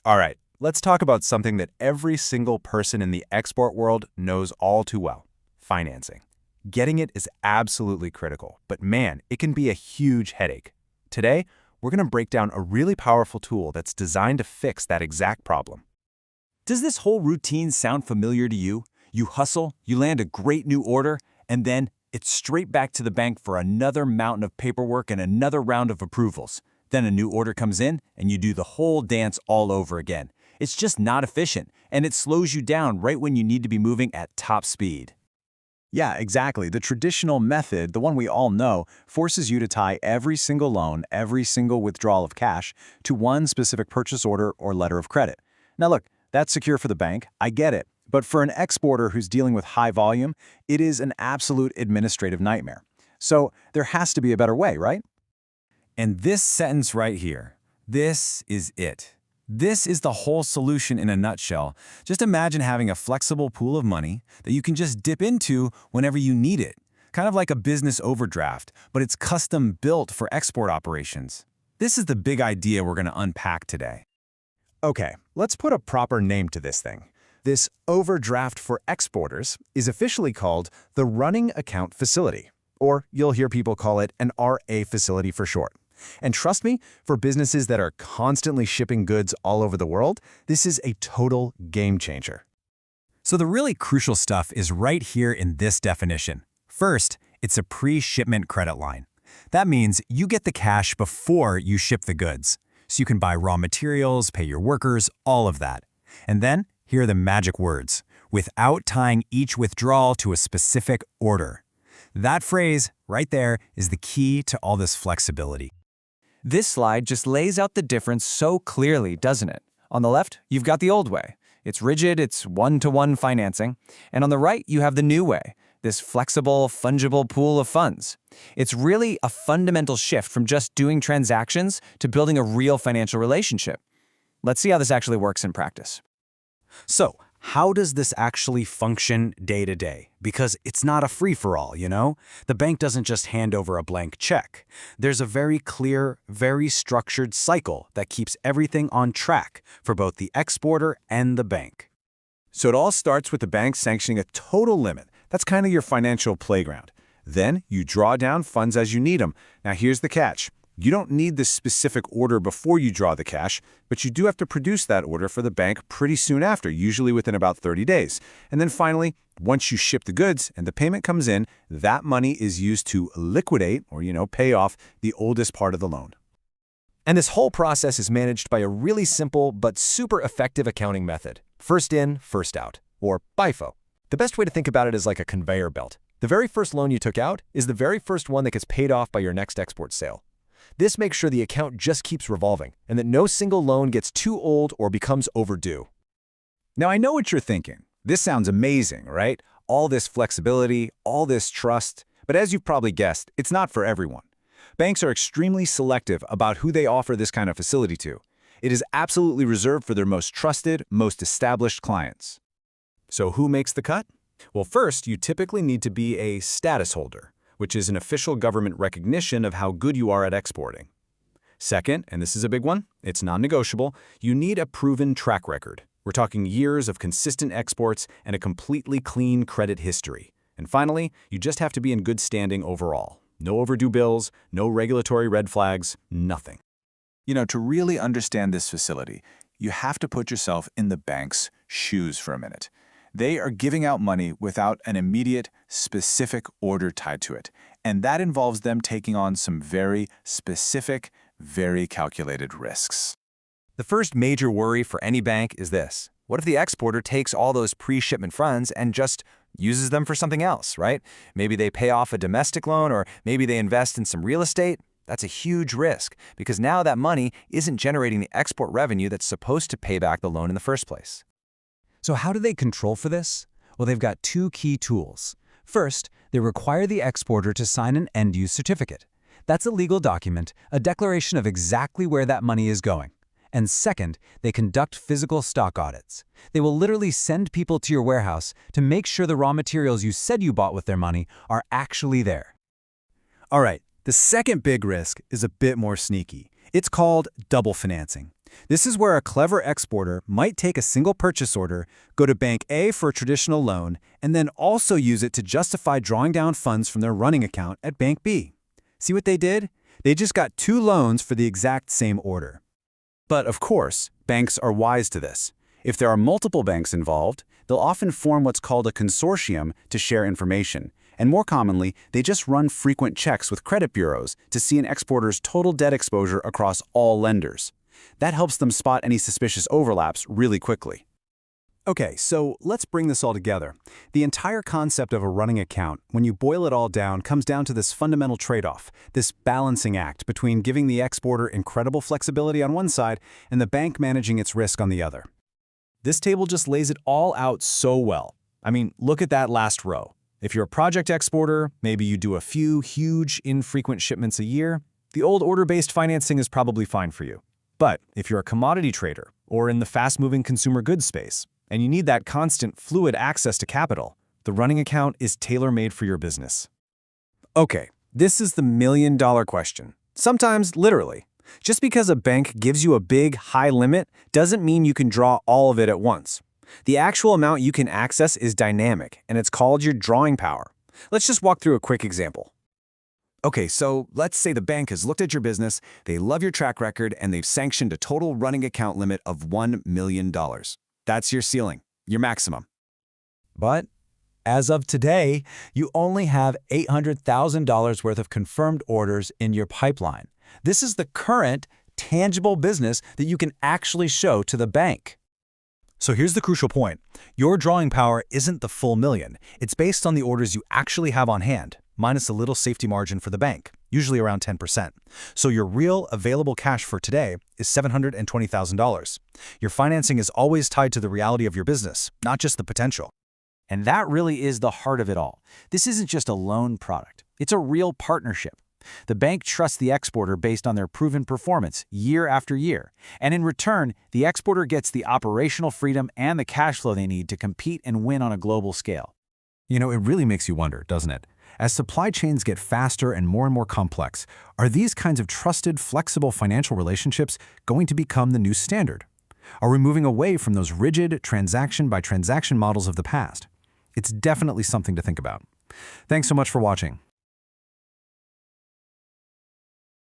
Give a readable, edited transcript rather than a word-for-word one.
All right, let's talk about something that every single person in the export world knows all too well: financing. Getting it is absolutely critical, but man, it can be a huge headache. Today, we're going to break down a really powerful tool that's designed to fix that exact problem. Does this whole routine sound familiar to you? You hustle, you land a great new order, and then it's straight back to the bank for another mountain of paperwork and another round of approvals. Then a new order comes in, and you do the whole dance all over again. It's just not efficient, and it slows you down right when you need to be moving at top speed. Yeah, exactly. The traditional method, the one we all know, forces you to tie every single loan, every single withdrawal of cash to one specific purchase order or letter of credit. Now look, that's secure for the bank, I get it. But for an exporter who's dealing with high volume, it is an absolute administrative nightmare. So there has to be a better way, right? And this sentence right here, this is it. This is the whole solution in a nutshell. Just imagine having a flexible pool of money that you can just dip into whenever you need it. Kind of like a business overdraft, but it's custom built for export operations. This is the big idea we're going to unpack today. Okay, let's put a proper name to this thing. This overdraft for exporters is officially called the Running Account Facility, or you'll hear people call it an RA facility for short. And trust me, for businesses that are constantly shipping goods all over the world, this is a total game changer. So the really crucial stuff is right here in this definition. First, it's a pre-shipment credit line. That means you get the cash before you ship the goods. So you can buy raw materials, pay your workers, all of that. And then, here are the magic words: without tying each withdrawal to a specific order. That phrase, right there, is the key to all this flexibility. This slide just lays out the difference so clearly, doesn't it? On the left, you've got the old way. It's rigid, it's one-to-one financing. And on the right, you have the new way, this flexible, fungible pool of funds. It's really a fundamental shift from just doing transactions to building a real financial relationship. Let's see how this actually works in practice. So, how does this actually function day to day? Because it's not a free-for-all, you know? The bank doesn't just hand over a blank check. There's a very clear, very structured cycle that keeps everything on track for both the exporter and the bank. So it all starts with the bank sanctioning a total limit. That's kind of your financial playground. Then you draw down funds as you need them. Now here's the catch. You don't need this specific order before you draw the cash, but you do have to produce that order for the bank pretty soon after, usually within about 30 days. And then finally, once you ship the goods and the payment comes in, that money is used to liquidate or, pay off the oldest part of the loan. And this whole process is managed by a really simple but super effective accounting method: first in, first out, or FIFO. The best way to think about it is like a conveyor belt. The very first loan you took out is the very first one that gets paid off by your next export sale. This makes sure the account just keeps revolving and that no single loan gets too old or becomes overdue. Now I know what you're thinking. This sounds amazing, right? All this flexibility, all this trust. But as you've probably guessed, it's not for everyone. Banks are extremely selective about who they offer this kind of facility to. It is absolutely reserved for their most trusted, most established clients. So who makes the cut? Well, first, you typically need to be a status holder, which is an official government recognition of how good you are at exporting. Second, and this is a big one, it's non-negotiable, you need a proven track record. We're talking years of consistent exports and a completely clean credit history. And finally, you just have to be in good standing overall. No overdue bills, no regulatory red flags, nothing. To really understand this facility, you have to put yourself in the bank's shoes for a minute. They are giving out money without an immediate, specific order tied to it, and that involves them taking on some very specific, very calculated risks. The first major worry for any bank is this: what if the exporter takes all those pre-shipment funds and just uses them for something else, right? Maybe they pay off a domestic loan, or maybe they invest in some real estate. That's a huge risk, because now that money isn't generating the export revenue that's supposed to pay back the loan in the first place. So how do they control for this? Well, they've got two key tools. First, they require the exporter to sign an end-use certificate. That's a legal document, a declaration of exactly where that money is going. And second, they conduct physical stock audits. They will literally send people to your warehouse to make sure the raw materials you said you bought with their money are actually there. All right, the second big risk is a bit more sneaky. It's called double financing. This is where a clever exporter might take a single purchase order, go to Bank A for a traditional loan, and then also use it to justify drawing down funds from their running account at Bank B. See what they did? They just got 2 loans for the exact same order. But of course, banks are wise to this. If there are multiple banks involved, they'll often form what's called a consortium to share information. And more commonly, they just run frequent checks with credit bureaus to see an exporter's total debt exposure across all lenders. That helps them spot any suspicious overlaps really quickly. Okay, so let's bring this all together. The entire concept of a running account, when you boil it all down, comes down to this fundamental trade-off, this balancing act between giving the exporter incredible flexibility on one side and the bank managing its risk on the other. This table just lays it all out so well. I mean, look at that last row. If you're a project exporter, maybe you do a few huge, infrequent shipments a year, the old order-based financing is probably fine for you. But if you're a commodity trader or in the fast-moving consumer goods space, and you need that constant, fluid access to capital, the running account is tailor-made for your business. Okay, this is the million-dollar question. Sometimes, literally. Just because a bank gives you a big, high limit doesn't mean you can draw all of it at once. The actual amount you can access is dynamic, and it's called your drawing power. Let's just walk through a quick example. Okay, so let's say the bank has looked at your business, they love your track record, and they've sanctioned a total running account limit of $1 million. That's your ceiling, your maximum. But as of today, you only have $800,000 worth of confirmed orders in your pipeline. This is the current, tangible business that you can actually show to the bank. So here's the crucial point. Your drawing power isn't the full million. It's based on the orders you actually have on hand, minus a little safety margin for the bank, usually around 10%. So your real available cash for today is $720,000. Your financing is always tied to the reality of your business, not just the potential. And that really is the heart of it all. This isn't just a loan product. It's a real partnership. The bank trusts the exporter based on their proven performance year after year. And in return, the exporter gets the operational freedom and the cash flow they need to compete and win on a global scale. You know, it really makes you wonder, doesn't it? As supply chains get faster and more complex, are these kinds of trusted, flexible financial relationships going to become the new standard? Are we moving away from those rigid, transaction-by-transaction models of the past? It's definitely something to think about. Thanks so much for watching.